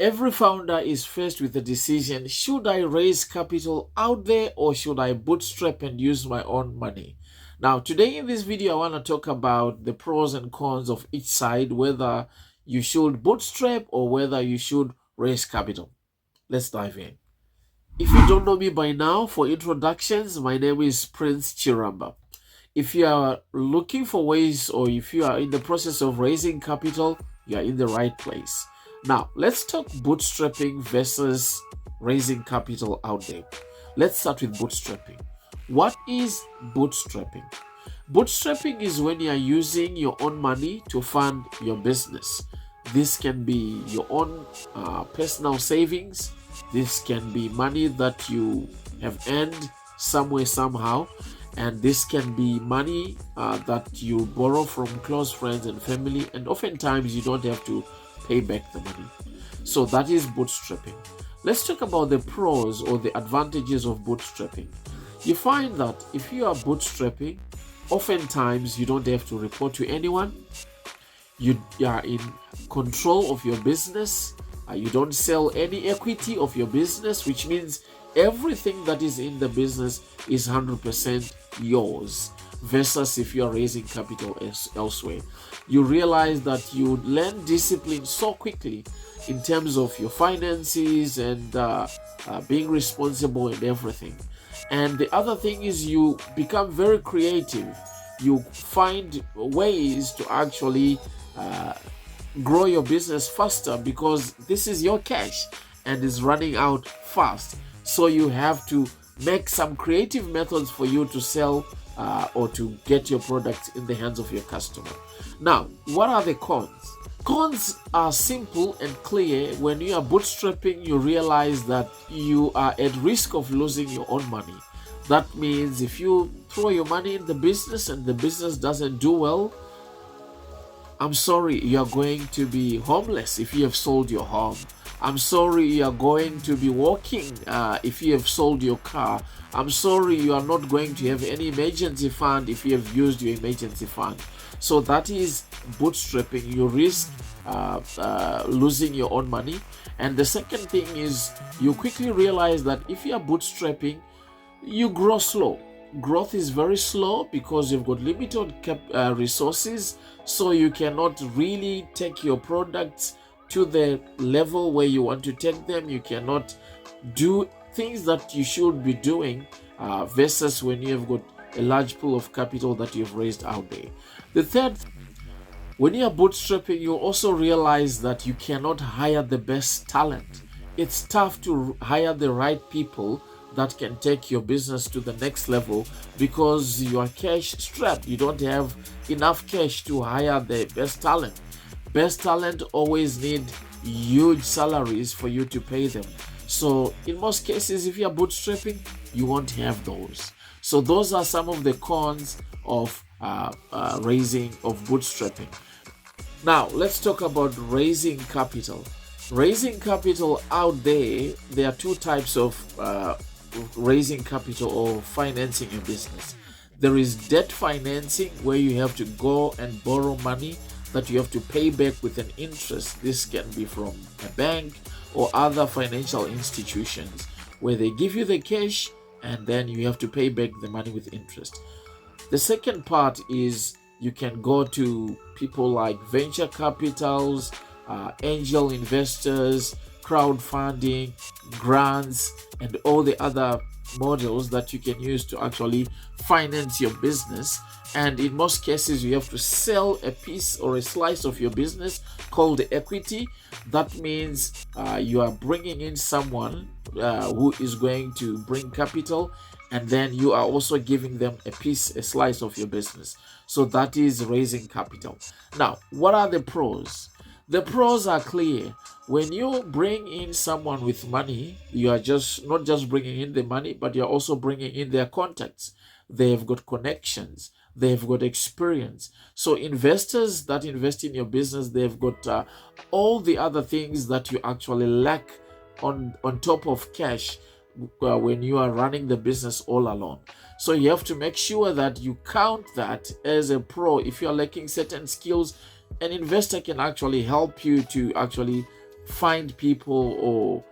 Every founder is faced with the decision, should I raise capital out there or should I bootstrap and use my own money? Now, today in this video, I want to talk about the pros and cons of each side, whether you should bootstrap or whether you should raise capital. Let's dive in. If you don't know me by now, for introductions, my name is Prince Chiramba. If you are looking for ways or if you are in the process of raising capital, you are in the right place. Now, let's talk bootstrapping versus raising capital out there. Let's start with bootstrapping. What is bootstrapping? Bootstrapping is when you are using your own money to fund your business. This can be your own personal savings. This can be money that you have earned somewhere, somehow. And this can be money that you borrow from close friends and family. And oftentimes you don't have to pay back the money. So that is bootstrapping. Let's talk about the pros or the advantages of bootstrapping. You find that if you are bootstrapping, oftentimes you don't have to report to anyone. You are in control of your business. You don't sell any equity of your business, which means everything that is in the business is 100% yours, versus if you're raising capital elsewhere. You realize that you learn discipline so quickly in terms of your finances and being responsible and everything. And the other thing is you become very creative. You find ways to actually grow your business faster because this is your cash and is running out fast. So you have to make some creative methods for you to sell or to get your products in the hands of your customer. Now, what are the cons? Cons are simple and clear. When you are bootstrapping, you realize that you are at risk of losing your own money. That means if you throw your money in the business and the business doesn't do well, I'm sorry, you are going to be homeless if you have sold your home. I'm sorry, you are going to be walking if you have sold your car. I'm sorry, you are not going to have any emergency fund if you have used your emergency fund. So that is bootstrapping. You risk losing your own money. And the second thing is you quickly realize that if you are bootstrapping, you grow slow. Growth is very slow because you've got limited resources, so you cannot really take your products to the level where you want to take them. You cannot do things that you should be doing versus when you have got a large pool of capital that you've raised out there. The third, when you are bootstrapping, you also realize that you cannot hire the best talent. It's tough to hire the right people that can take your business to the next level because you are cash strapped. You don't have enough cash to hire the best talent. Best talent always need huge salaries for you to pay them. So in most cases, if you are bootstrapping, you won't have those. So those are some of the cons of bootstrapping. Now let's talk about raising capital. Raising capital out there are two types of raising capital or financing your business. There is debt financing, where you have to go and borrow money that you have to pay back with an interest. This can be from a bank or other financial institutions where they give you the cash and then you have to pay back the money with interest. The second part is you can go to people like venture capitals, angel investors, crowdfunding, grants, and all the other models that you can use to actually finance your business. And in most cases, you have to sell a piece or a slice of your business called equity. That means you are bringing in someone who is going to bring capital, and then you are also giving them a slice of your business. So that is raising capital. Now, what are the pros? The pros are clear. When you bring in someone with money, you are just not just bringing in the money, but you're also bringing in their contacts. They've got connections. They've got experience. So investors that invest in your business, they've got all the other things that you actually lack on top of cash when you are running the business all alone. So you have to make sure that you count that as a pro. If you're lacking certain skills, an investor can actually help you to actually find people, or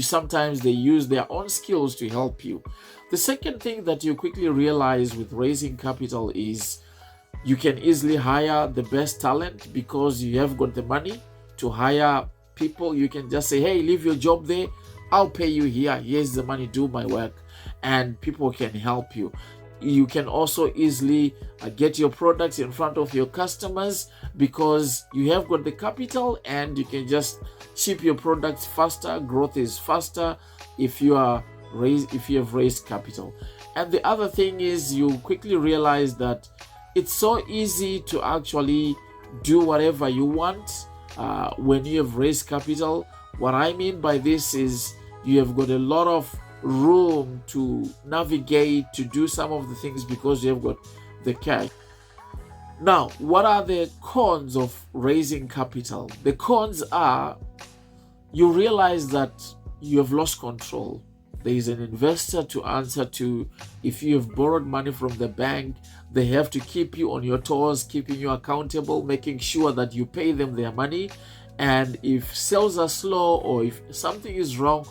sometimes they use their own skills to help you. The second thing that you quickly realize with raising capital is you can easily hire the best talent because you have got the money to hire people. You can just say, hey, leave your job there, I'll pay you here, here's the money, do my work, and people can help you. You can also easily get your products in front of your customers because you have got the capital, and you can just ship your products faster. Growth is faster if you have raised capital. And the other thing is, you quickly realize that it's so easy to actually do whatever you want when you have raised capital. What I mean by this is you have got a lot of room to navigate, to do some of the things because you have got the cash. Now, what are the cons of raising capital? The cons are you realize that you have lost control. There is an investor to answer to. If you have borrowed money from the bank, they have to keep you on your toes, keeping you accountable, making sure that you pay them their money. And if sales are slow or if something is wrong,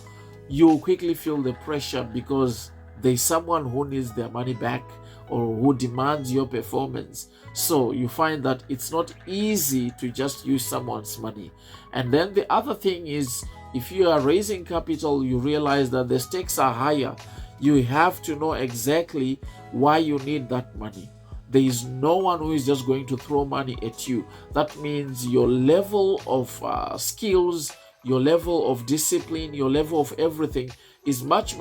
you quickly feel the pressure because there's someone who needs their money back or who demands your performance. So you find that it's not easy to just use someone's money. And then the other thing is, if you are raising capital, you realize that the stakes are higher. You have to know exactly why you need that money. There is no one who is just going to throw money at you. That means your level of skills, your level of discipline, your level of everything is much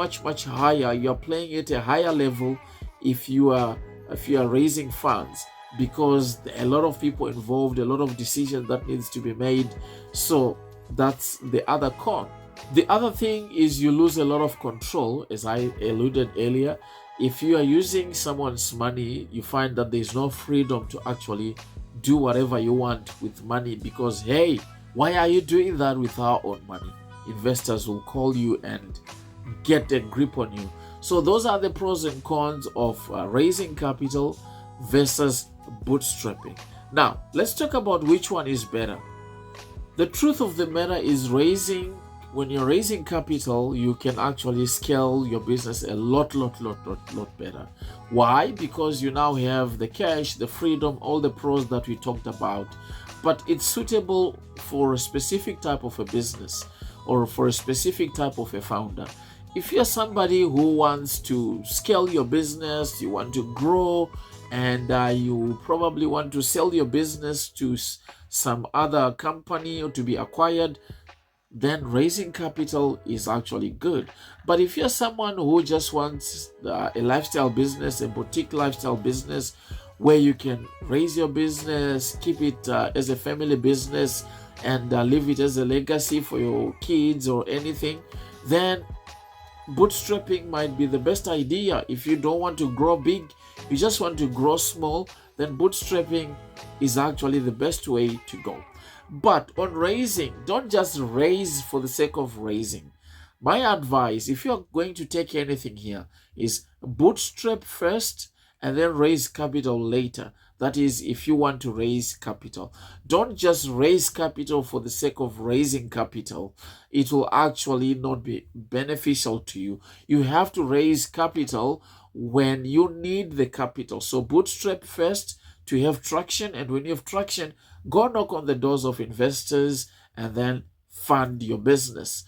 higher. You are playing at a higher level if you are raising funds, because a lot of people involved, a lot of decisions that needs to be made. So that's the other con. The other thing is you lose a lot of control, as I alluded earlier. If you are using someone's money, you find that there's no freedom to actually do whatever you want with money because, hey, why are you doing that with our own money? Investors will call you and get a grip on you. So those are the pros and cons of raising capital versus bootstrapping. Now, let's talk about which one is better. The truth of the matter is, when you're raising capital, you can actually scale your business a lot better. Why? Because you now have the cash, the freedom, all the pros that we talked about. But it's suitable for a specific type of a business or for a specific type of a founder. If you're somebody who wants to scale your business, you want to grow, and you probably want to sell your business to some other company or to be acquired, then raising capital is actually good. But if you're someone who just wants a lifestyle business, a boutique lifestyle business, where you can raise your business, keep it as a family business, and leave it as a legacy for your kids or anything, then bootstrapping might be the best idea. If you don't want to grow big, you just want to grow small, then bootstrapping is actually the best way to go. But on raising, don't just raise for the sake of raising. My advice, if you're going to take anything here, is bootstrap first and then raise capital later. That is, if you want to raise capital. Don't just raise capital for the sake of raising capital. It will actually not be beneficial to you. You have to raise capital when you need the capital. So bootstrap first to have traction, and when you have traction, go knock on the doors of investors and then fund your business.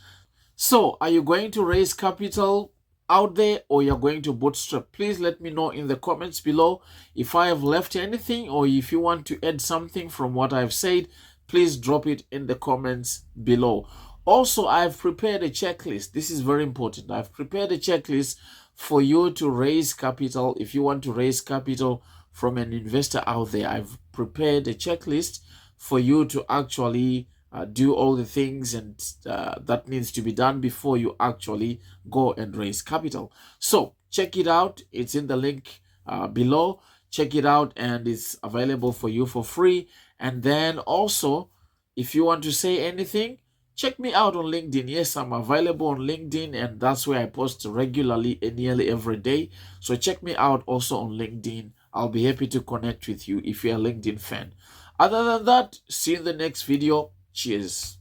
So are you going to raise capital out there, or you're going to bootstrap? Please let me know in the comments below. If I have left anything, or if you want to add something from what I've said, please drop it in the comments below. Also, I've prepared a checklist. This is very important. I've prepared a checklist for you to raise capital. If you want to raise capital from an investor out there, I've prepared a checklist for you to actually do all the things and that needs to be done before you actually go and raise capital. So check it out. It's in the link below. Check it out, and it's available for you for free. And then also, if you want to say anything, check me out on LinkedIn. Yes, I'm available on LinkedIn, and that's where I post regularly and nearly every day. So check me out also on LinkedIn. I'll be happy to connect with you if you're a LinkedIn fan. Other than that, see you in the next video. Cheers.